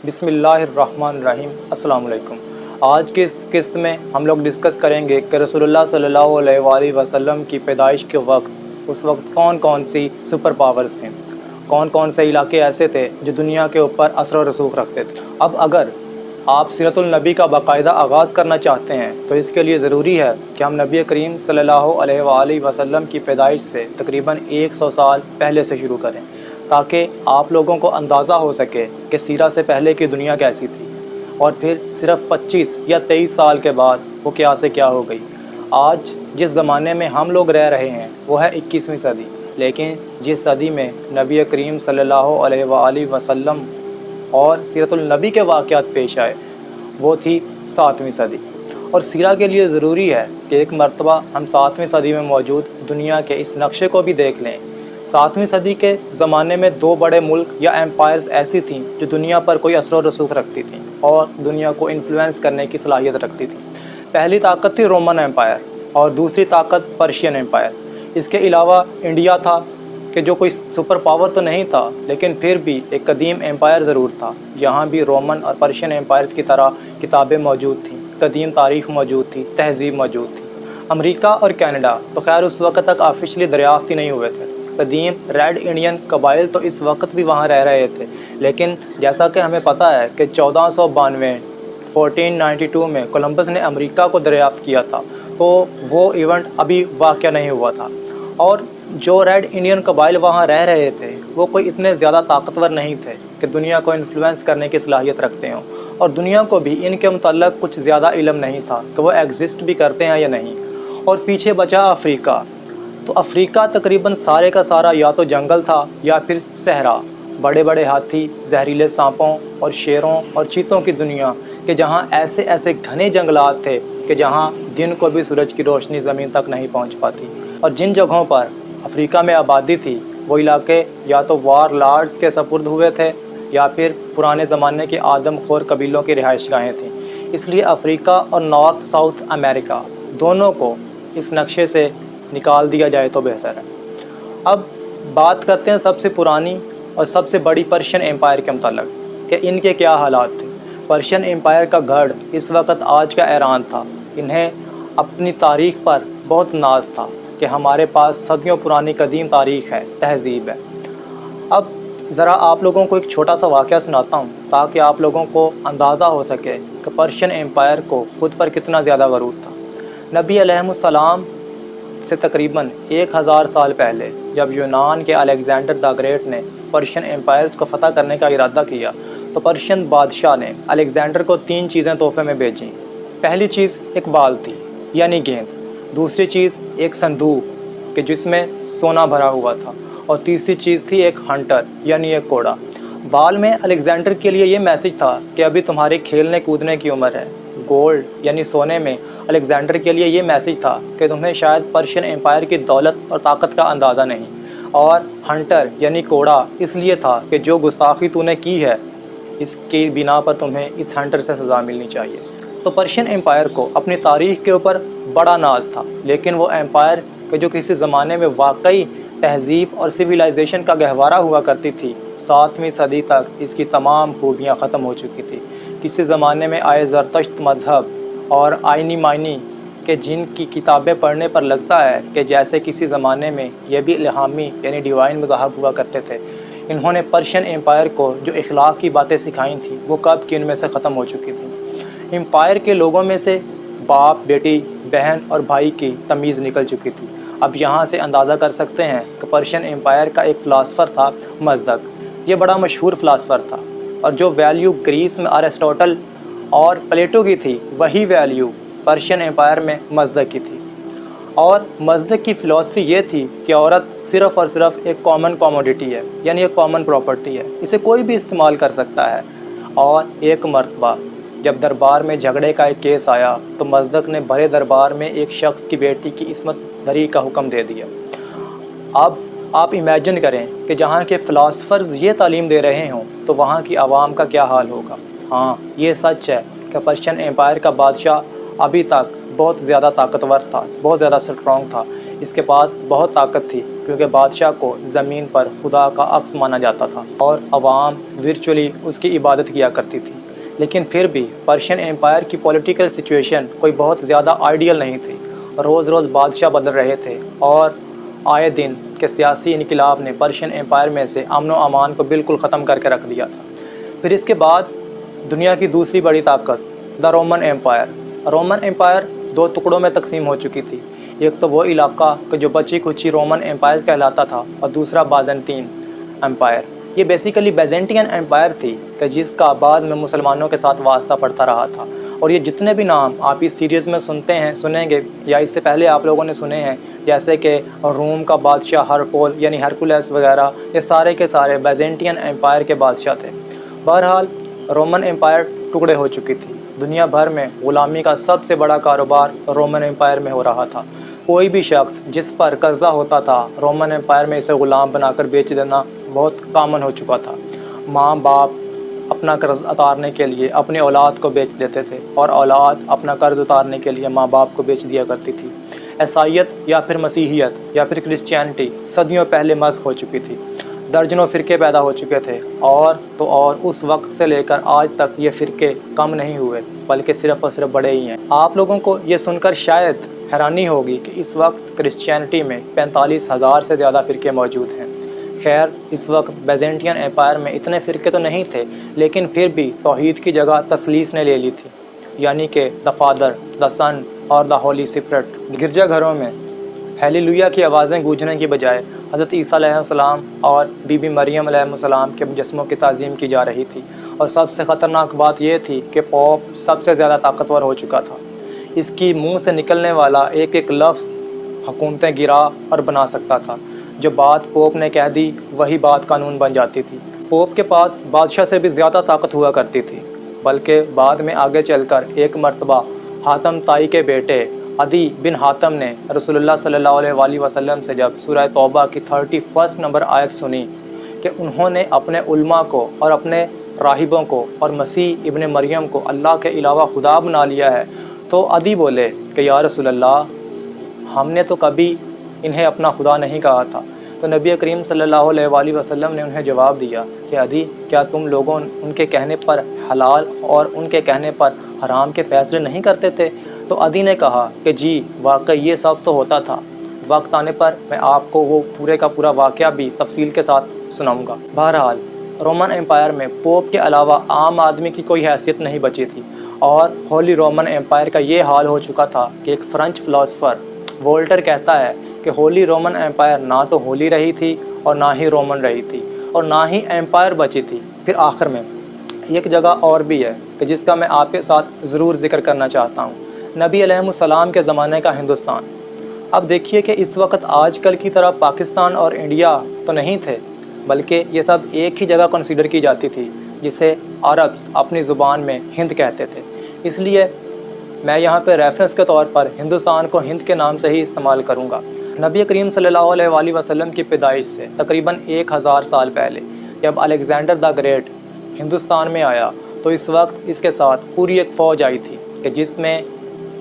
بسم اللہ الرحمن الرحیم۔ السلام علیکم۔ آج کی اس قسط میں ہم لوگ ڈسکس کریں گے کہ رسول اللہ صلی اللہ علیہ وآلہ وسلم کی پیدائش کے وقت اس وقت کون کون سی سپر پاورز تھیں، کون کون سے علاقے ایسے تھے جو دنیا کے اوپر اثر و رسوخ رکھتے تھے۔ اب اگر آپ سیرت النبی کا باقاعدہ آغاز کرنا چاہتے ہیں تو اس کے لیے ضروری ہے کہ ہم نبی کریم صلی اللہ علیہ وآلہ وسلم کی پیدائش سے تقریباً 100 سال پہلے سے شروع کریں، تاکہ آپ لوگوں کو اندازہ ہو سکے کہ سیرت سے پہلے کی دنیا کیسی تھی، اور پھر صرف 25 یا 23 سال کے بعد وہ کیا سے کیا ہو گئی۔ آج جس زمانے میں ہم لوگ رہ رہے ہیں وہ ہے 21ویں صدی، لیکن جس صدی میں نبی کریم صلی اللہ علیہ وآلہ وسلم اور سیرت النبی کے واقعات پیش آئے وہ تھی 7ویں صدی۔ اور سیرہ کے لیے ضروری ہے کہ ایک مرتبہ ہم 7ویں صدی میں موجود دنیا کے اس نقشے کو بھی دیکھ لیں۔ 7ویں صدی کے زمانے میں 2 بڑے ملک یا ایمپائرز ایسی تھیں جو دنیا پر کوئی اثر و رسوخ رکھتی تھیں اور دنیا کو انفلوئنس کرنے کی صلاحیت رکھتی تھیں۔ پہلی طاقت تھی رومن ایمپائر اور دوسری طاقت پرشین ایمپائر۔ اس کے علاوہ انڈیا تھا کہ جو کوئی سپر پاور تو نہیں تھا، لیکن پھر بھی ایک قدیم ایمپائر ضرور تھا۔ یہاں بھی رومن اور پرشین ایمپائرز کی طرح کتابیں موجود تھیں، قدیم تاریخ موجود تھی، تہذیب موجود تھی۔ امریکہ اور کینیڈا تو خیر اس وقت تک آفیشلی دریافت ہی نہیں ہوئے تھے۔ قدیم ریڈ انڈین قبائل تو اس وقت بھی وہاں رہ رہے تھے، لیکن جیسا کہ ہمیں پتہ ہے کہ 1492 میں کولمبس نے امریکہ کو دریافت کیا تھا، تو وہ ایونٹ ابھی واقع نہیں ہوا تھا، اور جو ریڈ انڈین قبائل وہاں رہ رہے تھے وہ کوئی اتنے زیادہ طاقتور نہیں تھے کہ دنیا کو انفلوئنس کرنے کی صلاحیت رکھتے ہوں، اور دنیا کو بھی ان کے متعلق کچھ زیادہ علم نہیں تھا کہ وہ ایگزسٹ بھی کرتے ہیں یا نہیں۔ اور پیچھے بچا افریقہ۔ تو افریقہ تقریباً سارے کا سارا یا تو جنگل تھا یا پھر صحرا، بڑے بڑے ہاتھی، زہریلے سانپوں اور شیروں اور چیتوں کی دنیا، کہ جہاں ایسے ایسے گھنے جنگلات تھے کہ جہاں دن کو بھی سورج کی روشنی زمین تک نہیں پہنچ پاتی۔ اور جن جگہوں پر افریقہ میں آبادی تھی وہ علاقے یا تو وار لارڈز کے سپرد ہوئے تھے یا پھر پرانے زمانے کے آدم خور قبیلوں کی رہائش گاہیں تھیں۔ اس لیے افریقہ اور نارتھ ساؤتھ امریکہ دونوں کو اس نقشے سے نکال دیا جائے تو بہتر ہے۔ اب بات کرتے ہیں سب سے پرانی اور سب سے بڑی پرشین ایمپائر کے متعلق کہ ان کے کیا حالات تھے۔ پرشین ایمپائر کا گڑھ اس وقت آج کا ایران تھا۔ انہیں اپنی تاریخ پر بہت ناز تھا کہ ہمارے پاس صدیوں پرانی قدیم تاریخ ہے، تہذیب ہے۔ اب ذرا آپ لوگوں کو ایک چھوٹا سا واقعہ سناتا ہوں تاکہ آپ لوگوں کو اندازہ ہو سکے کہ پرشین ایمپائر کو خود پر کتنا زیادہ غرور تھا۔ نبی علیہ السلام سے تقریباً 1000 سال پہلے جب یونان کے الیگزینڈر دا گریٹ نے پرشین ایمپائرز کو فتح کرنے کا ارادہ کیا تو پرشین بادشاہ نے الیگزینڈر کو 3 چیزیں تحفے میں بھیجیں۔ پہلی چیز ایک بال تھی یعنی گیند، دوسری چیز ایک صندوق کہ جس میں سونا بھرا ہوا تھا، اور تیسری چیز تھی ایک ہنٹر یعنی ایک کوڑا۔ بال میں الیگزینڈر کے لیے یہ میسج تھا کہ ابھی تمہاری کھیلنے کودنے کی عمر ہے۔ گولڈ یعنی سونے میں الیگزینڈر کے لیے یہ میسج تھا کہ تمہیں شاید پرشین ایمپائر کی دولت اور طاقت کا اندازہ نہیں۔ اور ہنٹر یعنی کوڑا اس لیے تھا کہ جو گستاخی تو نے کی ہے اس کی بنا پر تمہیں اس ہنٹر سے سزا ملنی چاہیے۔ تو پرشین ایمپائر کو اپنی تاریخ کے اوپر بڑا ناز تھا، لیکن وہ ایمپائر کہ جو کسی زمانے میں واقعی تہذیب اور سویلائزیشن کا گہوارہ ہوا کرتی تھی، 7ویں صدی تک اس کی تمام خوبیاں ختم ہو چکی تھی۔ کسی زمانے میں آئے زرتشت مذہب اور آئینی معنی کہ جن کی کتابیں پڑھنے پر لگتا ہے کہ جیسے کسی زمانے میں یہ بھی الہامی یعنی ڈیوائن مذاہب ہوا کرتے تھے، انہوں نے پرشین ایمپائر کو جو اخلاق کی باتیں سکھائیں تھیں وہ کب کی ان میں سے ختم ہو چکی تھیں۔ ایمپائر کے لوگوں میں سے باپ، بیٹی، بہن اور بھائی کی تمیز نکل چکی تھی۔ اب یہاں سے اندازہ کر سکتے ہیں کہ پرشین ایمپائر کا ایک فلاسفر تھا مزدک۔ یہ بڑا مشہور فلاسفر تھا، اور جو ویلیو گریس میں ارسطوٹل اور پلیٹو کی تھی وہی ویلیو پرشین ایمپائر میں مزدک کی تھی۔ اور مزدک کی فلسفی یہ تھی کہ عورت صرف اور صرف ایک کامن کوموڈیٹی ہے، یعنی ایک کامن پراپرٹی ہے، اسے کوئی بھی استعمال کر سکتا ہے۔ اور ایک مرتبہ جب دربار میں جھگڑے کا ایک کیس آیا تو مزدک نے بڑے دربار میں ایک شخص کی بیٹی کی عصمت دری کا حکم دے دیا۔ اب آپ امیجن کریں کہ جہاں کے فلاسفرز یہ تعلیم دے رہے ہوں تو وہاں کی عوام کا کیا حال ہوگا۔ ہاں یہ سچ ہے کہ پرشین ایمپائر کا بادشاہ ابھی تک بہت زیادہ طاقتور تھا، بہت زیادہ اسٹرانگ تھا۔ اس کے پاس بہت طاقت تھی کیونکہ بادشاہ کو زمین پر خدا کا عکس مانا جاتا تھا اور عوام ورچولی اس کی عبادت کیا کرتی تھی۔ لیکن پھر بھی پرشین ایمپائر کی پولیٹیکل سچویشن کوئی بہت زیادہ آئیڈیل نہیں تھی۔ روز روز بادشاہ بدل رہے تھے اور آئے دن کے سیاسی انقلاب نے پرشین ایمپائر میں سے امن و امان کو بالکل ختم کر کے رکھ دیا تھا۔ پھر اس کے بعد دنیا کی دوسری بڑی طاقت the Roman empire. Roman empire دو ٹکڑوں میں تقسیم ہو چکی تھی۔ ایک تو وہ علاقہ کہ جو بچی کچی رومن ایمپائر کہلاتا تھا اور دوسرا بازنطین ایمپائر۔ یہ بیسیکلی بیزنٹین ایمپائر تھی کہ جس کا بعد میں مسلمانوں کے ساتھ واسطہ پڑتا رہا تھا، اور یہ جتنے بھی نام آپ اس سیریز میں سنیں گے یا اس سے پہلے آپ لوگوں نے سنے ہیں، جیسے کہ روم کا بادشاہ ہرکول یعنی ہرکولس وغیرہ، یہ سارے کے سارے بیزنٹین ایمپائر کے بادشاہ تھے۔ بہرحال رومن ایمپائر ٹکڑے ہو چکی تھی۔ دنیا بھر میں غلامی کا سب سے بڑا کاروبار رومن ایمپائر میں ہو رہا تھا۔ کوئی بھی شخص جس پر قرضہ ہوتا تھا، رومن ایمپائر میں اسے غلام بنا کر بیچ دینا بہت کامن ہو چکا تھا۔ ماں باپ اپنا قرض اتارنے کے لیے اپنی اولاد کو بیچ دیتے تھے اور اولاد اپنا قرض اتارنے کے لیے ماں باپ کو بیچ دیا کرتی تھی۔ عیسائیت یا پھر مسیحیت یا پھر کرسچینٹی صدیوں پہلے مسخ ہو چکی تھی۔ درجنوں فرقے پیدا ہو چکے تھے اور اس وقت سے لے کر آج تک یہ فرقے کم نہیں ہوئے بلکہ صرف اور صرف بڑے ہی ہیں۔ آپ لوگوں کو یہ سن کر شاید حیرانی ہوگی کہ اس وقت کرسچینٹی میں 45,000 سے زیادہ فرقے موجود ہیں۔ خیر، اس وقت بیزنٹین ایمپائر میں اتنے فرقے تو نہیں تھے، لیکن پھر بھی توحید کی جگہ تثلیث نے لے لی تھی، یعنی کہ دا فادر، دا سن اور دا ہولی اسپرٹ۔ گرجا گھروں میں ہیلیلویا کی آوازیں گونجنے کی بجائے حضرت عیسیٰ علیہ السلام اور بی بی مریم علیہ السلام کے مجسموں کی تعظیم کی جا رہی تھی، اور سب سے خطرناک بات یہ تھی کہ پوپ سب سے زیادہ طاقتور ہو چکا تھا۔ اس کی منہ سے نکلنے والا ایک ایک لفظ حکومتیں گرا اور بنا سکتا تھا۔ جو بات پوپ نے کہہ دی وہی بات قانون بن جاتی تھی۔ پوپ کے پاس بادشاہ سے بھی زیادہ طاقت ہوا کرتی تھی، بلکہ بعد میں آگے چل کر ایک مرتبہ حاتم طائی کے بیٹے عدی بن حاتم نے رسول اللہ صلی اللہ علیہ وآلہ وسلم سے جب سورہ توبہ کی 31 نمبر آیت سنی کہ انہوں نے اپنے علماء کو اور اپنے راہبوں کو اور مسیح ابن مریم کو اللہ کے علاوہ خدا بنا لیا ہے، تو عدی بولے کہ یا رسول اللہ، ہم نے تو کبھی انہیں اپنا خدا نہیں کہا تھا۔ تو نبی کریم صلی اللہ علیہ وآلہ وسلم نے انہیں جواب دیا کہ عدی، کیا تم لوگوں ان کے کہنے پر حلال اور ان کے کہنے پر حرام کے فیصلے نہیں کرتے تھے؟ تو عدی نے کہا کہ جی واقعی یہ سب تو ہوتا تھا، وقت آنے پر میں آپ کو وہ پورے کا پورا واقعہ بھی تفصیل کے ساتھ سناؤں گا۔ بہرحال رومن ایمپائر میں پوپ کے علاوہ عام آدمی کی کوئی حیثیت نہیں بچی تھی، اور ہولی رومن ایمپائر کا یہ حال ہو چکا تھا کہ ایک فرینچ فلاسفر وولٹر کہتا ہے کہ ہولی رومن ایمپائر نہ تو ہولی رہی تھی اور نہ ہی رومن رہی تھی اور نہ ہی ایمپائر بچی تھی۔ پھر آخر میں ایک جگہ اور بھی ہے کہ جس کا میں آپ کے ساتھ ضرور ذکر کرنا چاہتا ہوں، نبی علیہ السلام کے زمانے کا ہندوستان۔ اب دیکھیے کہ اس وقت آج کل کی طرح پاکستان اور انڈیا تو نہیں تھے، بلکہ یہ سب ایک ہی جگہ کنسیڈر کی جاتی تھی جسے عربز اپنی زبان میں ہند کہتے تھے۔ اس لیے میں یہاں پہ ریفرنس کے طور پر ہندوستان کو ہند کے نام سے ہی استعمال کروں گا۔ نبی کریم صلی اللہ علیہ وآلہ وسلم کی پیدائش سے تقریباً 1000 سال پہلے جب الیگزینڈر دا گریٹ ہندوستان میں آیا تو اس وقت اس کے ساتھ پوری ایک فوج آئی تھی کہ جس میں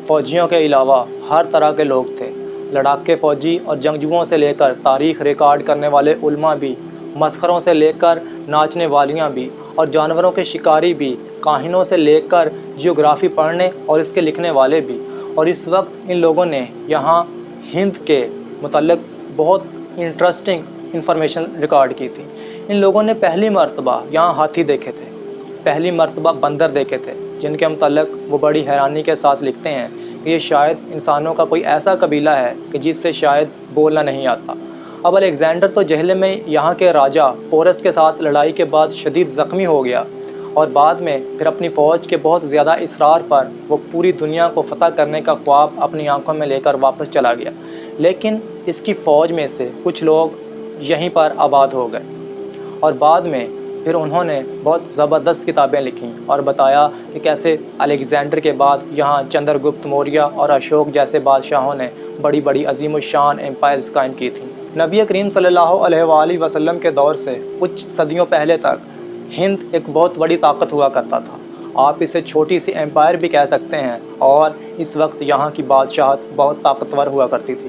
فوجیوں کے علاوہ ہر طرح کے لوگ تھے، لڑاکے فوجی اور جنگجوؤں سے لے کر تاریخ ریکارڈ کرنے والے علماء بھی، مسخروں سے لے کر ناچنے والیاں بھی، اور جانوروں کے شکاری بھی، کاہنوں سے لے کر جیوگرافی پڑھنے اور اس کے لکھنے والے بھی۔ اور اس وقت ان لوگوں نے یہاں ہند کے متعلق بہت انٹرسٹنگ انفارمیشن ریکارڈ کی تھی۔ ان لوگوں نے پہلی مرتبہ یہاں ہاتھی دیکھے تھے، پہلی مرتبہ بندر دیکھے تھے، جن کے متعلق وہ بڑی حیرانی کے ساتھ لکھتے ہیں کہ یہ شاید انسانوں کا کوئی ایسا قبیلہ ہے کہ جس سے شاید بولنا نہیں آتا۔ اب الیگزینڈر تو جہلم میں یہاں کے راجا پورس کے ساتھ لڑائی کے بعد شدید زخمی ہو گیا، اور بعد میں پھر اپنی فوج کے بہت زیادہ اصرار پر وہ پوری دنیا کو فتح کرنے کا خواب اپنی آنکھوں میں لے کر واپس چلا گیا۔ لیکن اس کی فوج میں سے کچھ لوگ یہیں پر آباد ہو گئے، اور بعد میں پھر انہوں نے بہت زبردست کتابیں لکھیں اور بتایا کہ کیسے الیگزینڈر کے بعد یہاں چندر گپت موریہ اور اشوک جیسے بادشاہوں نے بڑی بڑی عظیم الشان ایمپائرز قائم کی تھیں۔ نبی کریم صلی اللہ علیہ وآلہ وسلم کے دور سے کچھ صدیوں پہلے تک ہند ایک بہت بڑی طاقت ہوا کرتا تھا، آپ اسے چھوٹی سی ایمپائر بھی کہہ سکتے ہیں، اور اس وقت یہاں کی بادشاہت بہت طاقتور ہوا کرتی تھی۔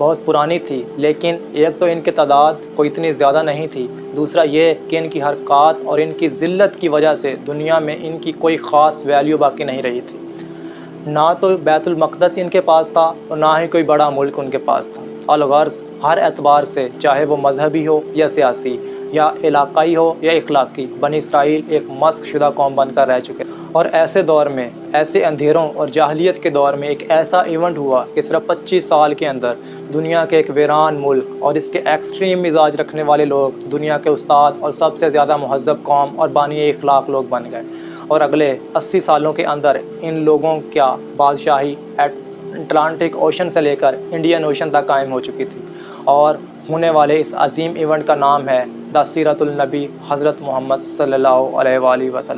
بہت پرانی تھی، لیکن ایک تو ان کی تعداد کوئی اتنی زیادہ نہیں تھی، دوسرا یہ کہ ان کی حرکات اور ان کی ذلت کی وجہ سے دنیا میں ان کی کوئی خاص ویلیو باقی نہیں رہی تھی۔ نہ تو بیت المقدس ان کے پاس تھا اور نہ ہی کوئی بڑا ملک ان کے پاس تھا۔ الغرض ہر اعتبار سے، چاہے وہ مذہبی ہو یا سیاسی یا علاقائی ہو یا اخلاقی، بنی اسرائیل ایک مسخ شدہ قوم بن کر رہ چکے۔ اور ایسے دور میں، ایسے اندھیروں اور جاہلیت کے دور میں ایک ایسا ایونٹ ہوا کہ صرف 25 سال کے اندر دنیا کے ایک ویران ملک اور اس کے ایکسٹریم مزاج رکھنے والے لوگ دنیا کے استاد اور سب سے زیادہ مہذب قوم اور بانی اخلاق لوگ بن گئے۔ اور اگلے 80 سالوں کے اندر ان لوگوں کیا بادشاہی اٹلانٹک اوشن سے لے کر انڈین اوشن تک قائم ہو چکی تھی۔ اور ہونے والے اس عظیم ایونٹ کا نام ہے سیرت النبی حضرت محمد صلی اللہ علیہ وآلہ وسلم۔